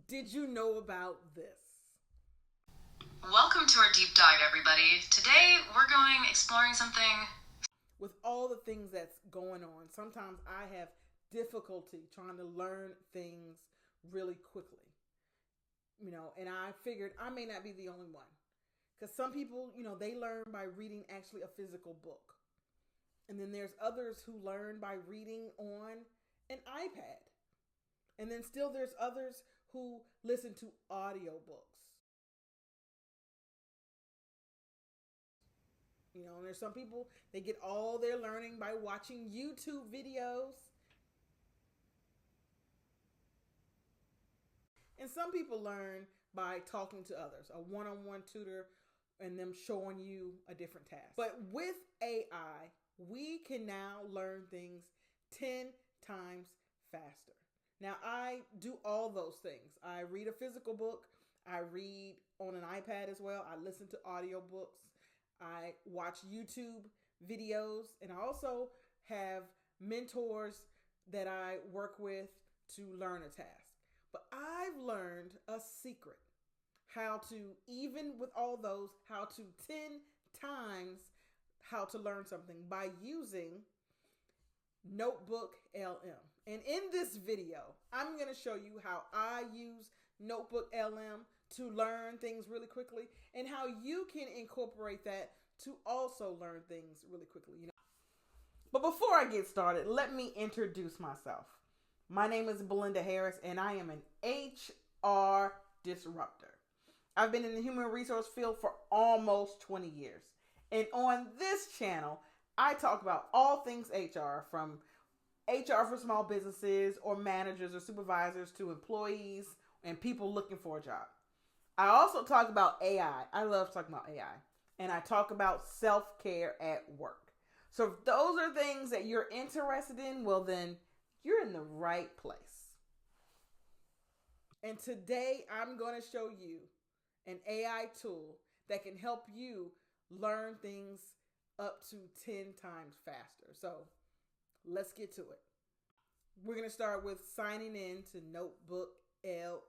Did you know about this? Welcome to our deep dive, everybody. Today we're exploring something. With all the things that's going on, sometimes I have difficulty trying to learn things really quickly. And I figured I may not be the only one. Because some people, they learn by reading actually a physical book. And then there's others who learn by reading on an iPad. And then still there's others who listen to audiobooks. And there's some people, they get all their learning by watching YouTube videos. And some people learn by talking to others, a one-on-one tutor and them showing you a different task. But with AI, we can now learn things 10 times faster. Now, I do all those things. I read a physical book. I read on an iPad as well. I listen to audiobooks. I watch YouTube videos. And I also have mentors that I work with to learn a task. But I've learned a secret. How to, even with all those, how to 10 times how to learn something by using Notebook LM. And in this video, I'm going to show you how I use Notebook LM to learn things really quickly and how you can incorporate that to also learn things really quickly. But before I get started, let me introduce myself. My name is Belinda Harris, and I am an HR disruptor. I've been in the human resource field for almost 20 years. And on this channel, I talk about all things HR, from HR for small businesses or managers or supervisors to employees and people looking for a job. I also talk about AI. I love talking about AI. And I talk about self-care at work. So if those are things that you're interested in, well then, you're in the right place. And today I'm going to show you an AI tool that can help you learn things up to 10 times faster. So let's get to it. We're going to start with signing in to Notebook LM.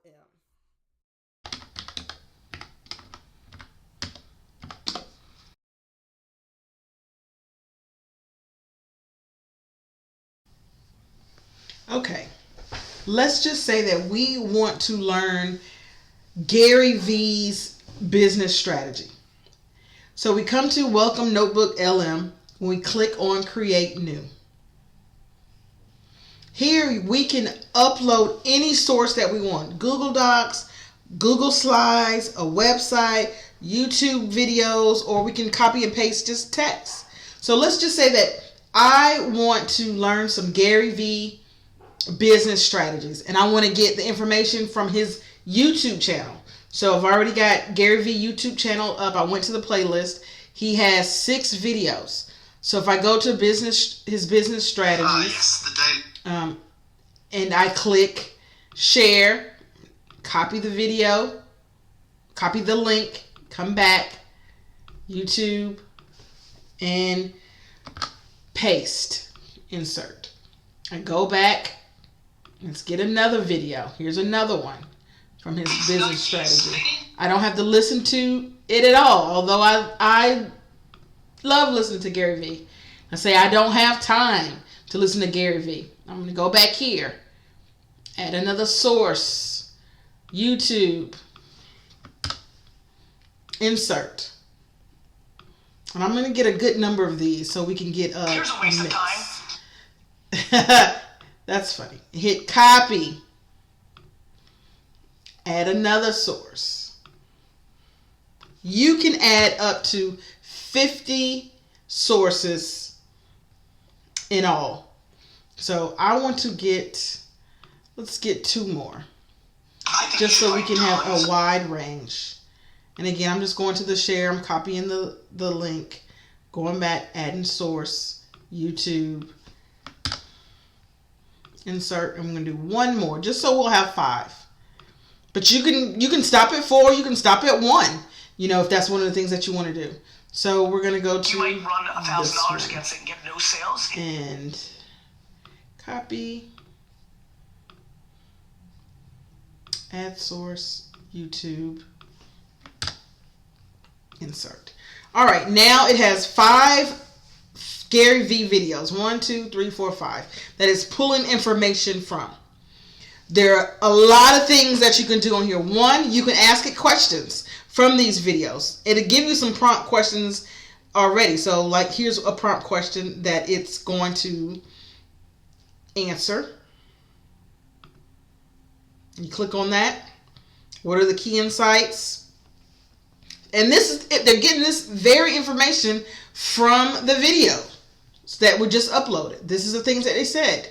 Okay, let's just say that we want to learn Gary Vee's business strategy. So we come to Welcome Notebook LM when we click on Create New. Here we can upload any source that we want. Google Docs, Google Slides, a website, YouTube videos, or we can copy and paste just text. So let's just say that I want to learn some Gary Vee business strategies and I want to get the information from his YouTube channel. So I've already got Gary Vee YouTube channel up. I went to the playlist. He has 6 videos. So if I go to his business strategies, and I click share, copy the video, copy the link, come back, YouTube, and paste, insert. I go back. Let's get another video. Here's another one from his business strategy. I don't have to listen to it at all, although I love listening to Gary Vee. I say I don't have time to listen to Gary Vee. I'm going to go back here. Add another source. YouTube. Insert. And I'm going to get a good number of these so we can get a Here's a waste of time. That's funny. Hit copy. Add another source. You can add up to 50 sources in all. So I want to let's get 2 more. Just so we can have a wide range. And again, I'm just going to the share. I'm copying the link. Going back, adding source, YouTube. Insert. I'm going to do 1 more just so we'll have 5. But you can stop at 4, you can stop at 1, if that's one of the things that you want to do. So we're going to go to, you might run $1,000 against it and get no sales. And copy. Add source, YouTube, insert. All right, now it has 5 Gary V videos. 1, 2, 3, 4, 5. That is pulling information from. There are a lot of things that you can do on here. One, you can ask it questions from these videos. It'll give you some prompt questions already. So, like, here's a prompt question that it's going to answer. You click on that. What are the key insights? And this is they're getting this very information from the video that were just uploaded. This is the things that they said.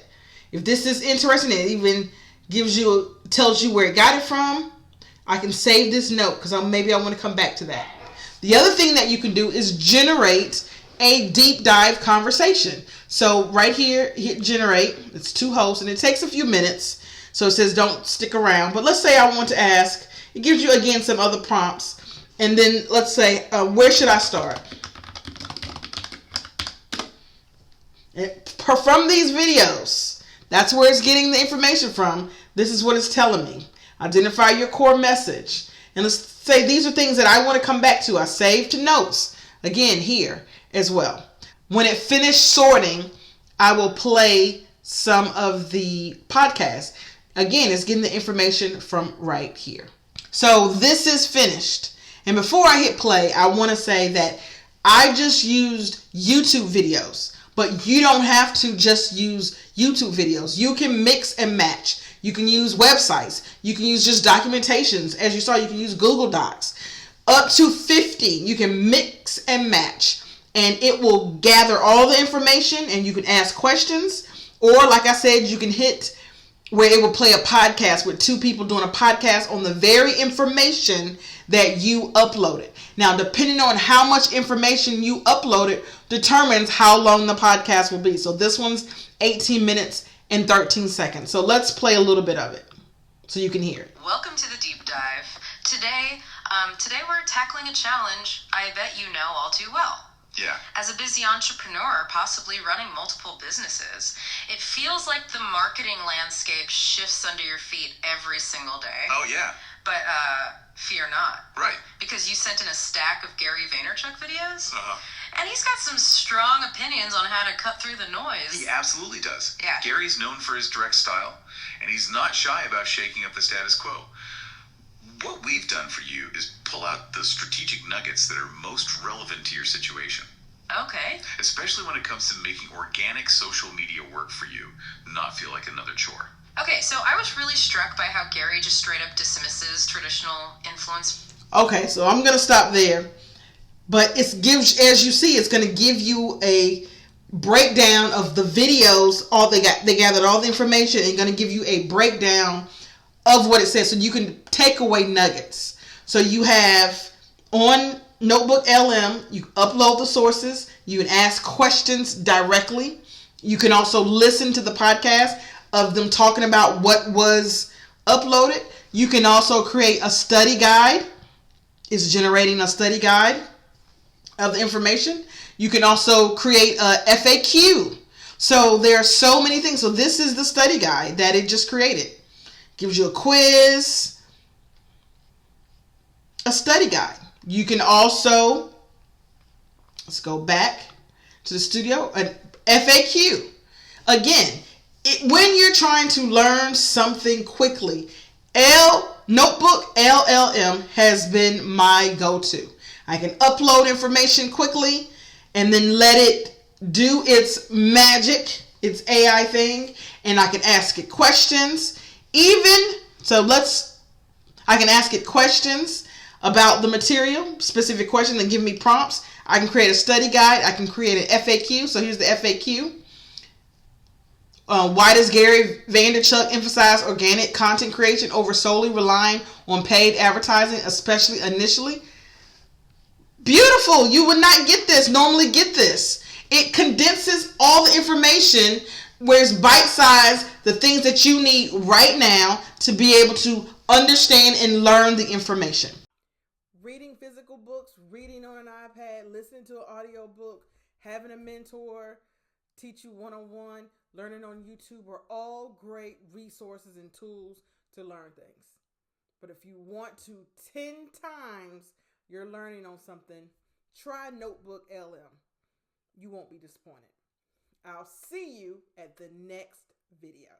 If this is interesting, it even tells you where it got it from. I can save this note because maybe I want to come back to that. The other thing that you can do is generate a deep dive conversation. So right here, hit generate. It's 2 hosts and it takes a few minutes. So it says don't stick around. But let's say I want to ask. It gives you again some other prompts. And then let's say, where should I start? From these videos, that's where it's getting the information from. This is what it's telling me. Identify your core message. And let's say these are things that I want to come back to. I saved to notes. Again, here as well. When it finished sorting, I will play some of the podcast. Again, it's getting the information from right here. So this is finished. And before I hit play, I want to say that I just used YouTube videos. But you don't have to just use YouTube videos. You can mix and match. You can use websites. You can use just documentations. As you saw, you can use Google Docs. Up to 50, you can mix and match. And it will gather all the information and you can ask questions. Or like I said, you can hit where it will play a podcast with 2 people doing a podcast on the very information that you uploaded. Now, depending on how much information you uploaded determines how long the podcast will be. So this one's 18 minutes and 13 seconds. So let's play a little bit of it so you can hear it. Welcome to the deep dive. Today we're tackling a challenge I bet you know all too well. Yeah. As a busy entrepreneur, possibly running multiple businesses, it feels like the marketing landscape shifts under your feet every single day. Oh, yeah. But fear not. Right. Because you sent in a stack of Gary Vaynerchuk videos. Uh-huh. And he's got some strong opinions on how to cut through the noise. He absolutely does. Yeah. Gary's known for his direct style, and he's not shy about shaking up the status quo. What we've done for you is pull out the strategic nuggets that are most relevant to your situation. Okay. Especially when it comes to making organic social media work for you, not feel like another chore. Okay, so I was really struck by how Gary just straight up dismisses traditional influence. Okay, so I'm going to stop there. But as you see, it's going to give you a breakdown of the videos. They gathered all the information and going to give you a breakdown of what it says so you can take away nuggets. So you have on Notebook LM, you upload the sources, you can ask questions directly. You can also listen to the podcast of them talking about what was uploaded. You can also create a study guide. It's generating a study guide of the information. You can also create a FAQ. So there are so many things. So this is the study guide that it just created. Gives you a quiz, a study guide. You can also, let's go back to the studio, an FAQ. Again, when you're trying to learn something quickly, Notebook LLM has been my go-to. I can upload information quickly and then let it do its magic, its AI thing, and I can ask it questions. I can ask it questions about the material, specific questions, and give me prompts. I can create a study guide. I can create an FAQ. So here's the FAQ. Why does Gary Vaynerchuk emphasize organic content creation over solely relying on paid advertising, especially initially? Beautiful. You would not normally get this. It condenses all the information where it's bite-sized, the things that you need right now to be able to understand and learn the information. Reading physical books, reading on an iPad, listening to an audio book, having a mentor teach you one-on-one, learning on YouTube are all great resources and tools to learn things. But if you want to 10 times your learning on something, try Notebook LM. You won't be disappointed. I'll see you at the next video.